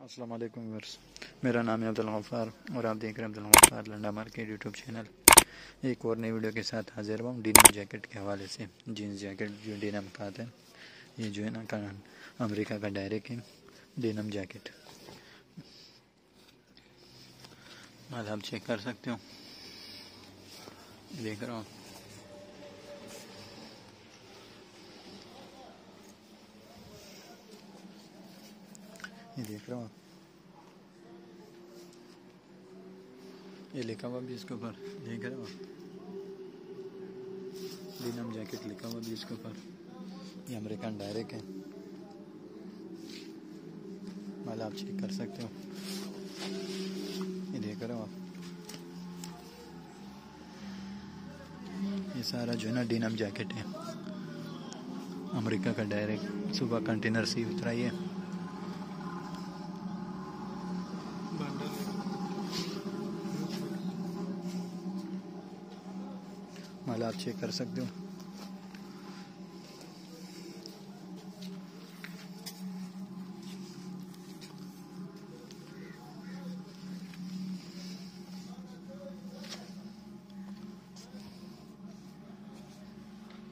अस्सलाम वालेकुम व्यूअर्स, मेरा नाम है अब्दुल गफ्फार और आप देख रहे हैं Abdul Gaffar Landa market YouTube channel. एक और नई वीडियो के साथ हाजिर हुआ हूँ डेनिम जैकेट के हवाले से। जीन्स जैकेट जो डेनिम का आता है, ये जो है ना का अमेरिका का डायरेक्ट है डेनिम जैकेट। माल आप चेक कर सकते हो, देख रहा हूँ। ये देख रहा हूँ, ये लिखा हुआ भी इसके ऊपर, देख रहे हो, डेनिम जैकेट लिखा हुआ भी इसके ऊपर। ये अमेरिकन डायरेक्ट है, माल आप चेक कर सकते हो, ये देख रहे हो आप। ये सारा जो है ना डेनिम जैकेट है, अमेरिका का डायरेक्ट। सुबह कंटेनर से उतरा ही है। माल आप चेक कर सकते हो।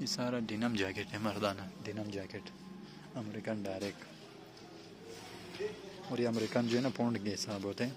ये सारा डेनिम जैकेट है, मर्दाना डेनिम जैकेट, अमेरिकन डायरेक्ट। और ये अमेरिकन जो है ना पाउंड के हिसाब होते हैं।